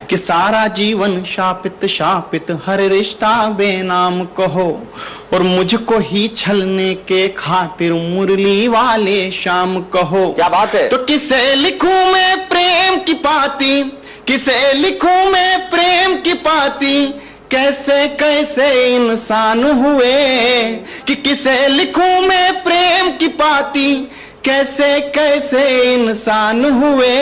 कि सारा जीवन शापित शापित हर रिश्ता बेनाम कहो, और मुझको ही छलने के खातिर मुरली वाले शाम कहो। क्या बात है। तो किसे लिखूं मैं प्रेम की पाती, किसे लिखूं मैं प्रेम की पाती, कैसे कैसे इंसान हुए, कि किसे लिखूं मैं प्रेम की पाती, कैसे कैसे इंसान हुए।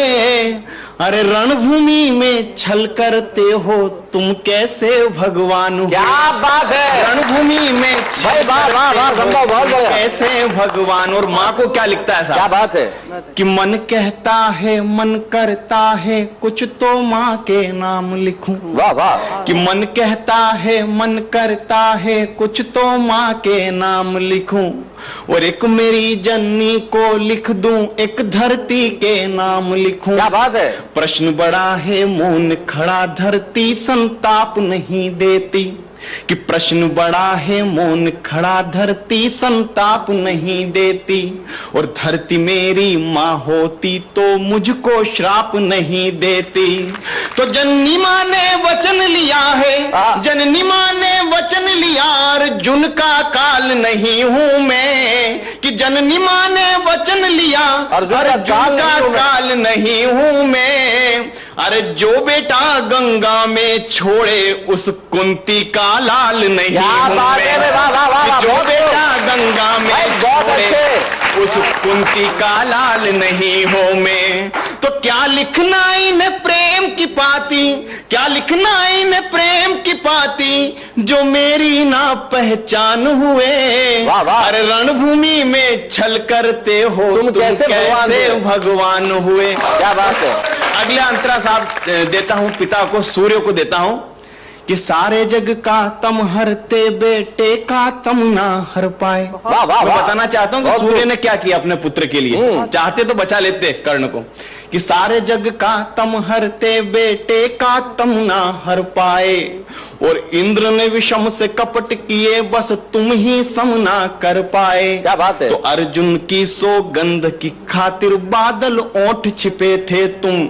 अरे रणभूमि में छल करते हो तुम कैसे भगवान हो। क्या बात है। रणभूमि में भाई वाह वाह वाह, संभव बहुत बढ़िया। कैसे भगवान। और माँ को क्या लिखता है साहब। क्या बात है कि मन कहता है मन करता है कुछ तो माँ के नाम लिखूं। वाह वाह। कि मन कहता है मन करता है कुछ तो माँ के नाम लिखूं, और एक मेरी जननी को लिख दूं, एक धरती के नाम लिखूं। क्या बात है। प्रश्न बड़ा है मौन खड़ा धरती संताप नहीं देती, कि प्रश्न बड़ा है मौन खड़ा धरती संताप नहीं देती, और धरती मेरी माँ होती तो मुझको श्राप नहीं देती। तो जननी माँ ने वचन लिया है, जननी माँ ने वचन लिया, अर्जुन का काल नहीं हूं मैं। कि जननी माँ ने वचन लिया, अर्जुन का काल नहीं हूं मैं। अरे जो बेटा गंगा में छोड़े उस कुंती का लाल नहीं हूं मैं। जो बेटा गंगा में छोड़े उस कुंती का लाल नहीं हूं मैं। तो क्या लिखना इन प्रेम की पाती, क्या लिखना इन प्रेम की पाती, जो मेरी ना पहचान हुए। अरे रणभूमि में छल करते हो तुम कैसे भगवान हुए। क्या बात है। अगले अंतरा साहब देता हूं पिता को, सूर्य को देता हूं, कि सारे जग का तम हरते बेटे का तम ना हर पाए। वाह वाह। मैं बताना चाहता हूं कि सूर्य ने क्या किया अपने पुत्र के लिए। चाहते तो बचा लेते कर्ण को। कि सारे जग का तम हरते बेटे का तम ना हर पाए, और इंद्र ने विषम से कपट किए बस तुम ही सम ना कर पाए। क्या बात है। तो अर्जुन की सौगंध की खातिर बादल ओंठ छिपे थे तुम,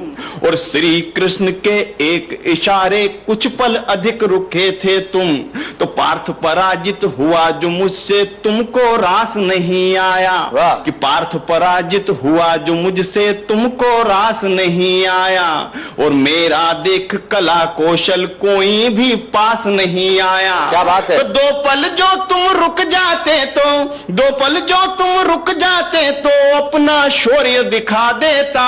और श्री कृष्ण के एक इशारे कुछ पल अधिक रुके थे तुम। तो पार्थ पराजित हुआ जो मुझसे तुमको रास नहीं आया। कि पार्थ पराजित हुआ जो मुझसे तुमको रास नहीं आया, और मेरा देख कला कौशल कोई भी पास नहीं आया। क्या बात है। तो दो पल जो तुम रुक जाते तो, दो पल जो तुम रुक जाते तो अपना शौर्य दिखा देता।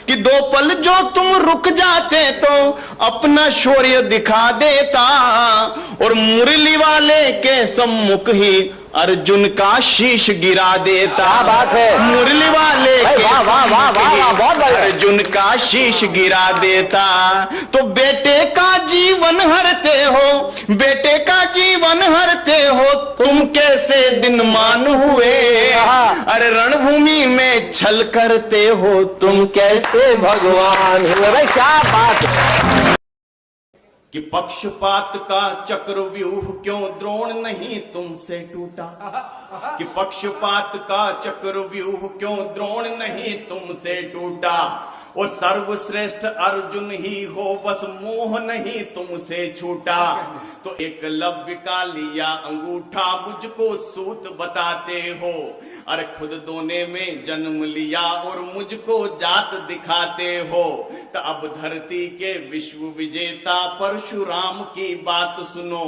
कि दो पल जो तुम रुक जाते तो अपना शौर्य दिखा देता, और मुरली वाले के सम्मुख ही अर्जुन का शीश गिरा देता। बात है। मुरली वाले के बहुत अर्जुन का शीश गिरा देता। तो बेटे का जीवन हरते हो, बेटे का जीवन हरते हो तुम कैसे दिन मान हुए। अरे रणभूमि में छल करते हो तुम कैसे भगवान हुए। भाई क्या बात है। कि पक्षपात का चक्रव्यूह क्यों द्रोण नहीं तुमसे टूटा। कि पक्षपात का चक्रव्यूह क्यों द्रोण नहीं तुमसे टूटा। वो सर्वश्रेष्ठ अर्जुन ही हो बस मोह नहीं तुमसे छूटा। तो एकलव्य का लिया अंगूठा मुझको सूत बताते हो। अरे खुद दोने में जन्म लिया और मुझको जात दिखाते हो। तो अब धरती के विश्व विजेता परशुराम की बात सुनो।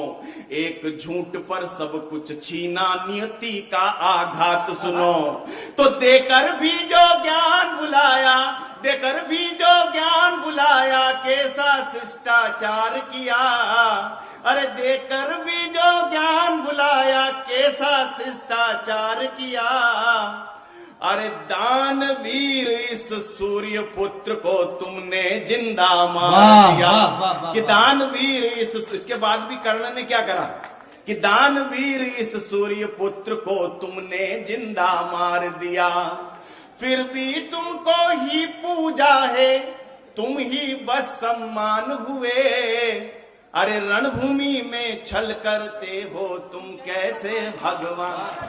एक झूठ पर सब कुछ छीना नियति का आघात सुनो। तो देकर भी जो ज्ञान बुलाया, देकर भी जो ज्ञान बुलाया कैसा शिष्टाचार किया। अरे देकर भी जो ज्ञान बुलाया कैसा शिष्टाचार किया। अरे दानवीर इस सूर्य पुत्र को तुमने जिंदा मार दिया। कि दानवीर इसके बाद भी कर्ण ने क्या करा कि दानवीर इस सूर्य पुत्र को तुमने जिंदा मार दिया। फिर भी तुमको ही पूजा है, तुम ही बस सम्मान हुए। अरे रणभूमि में छल करते हो तुम कैसे भगवान।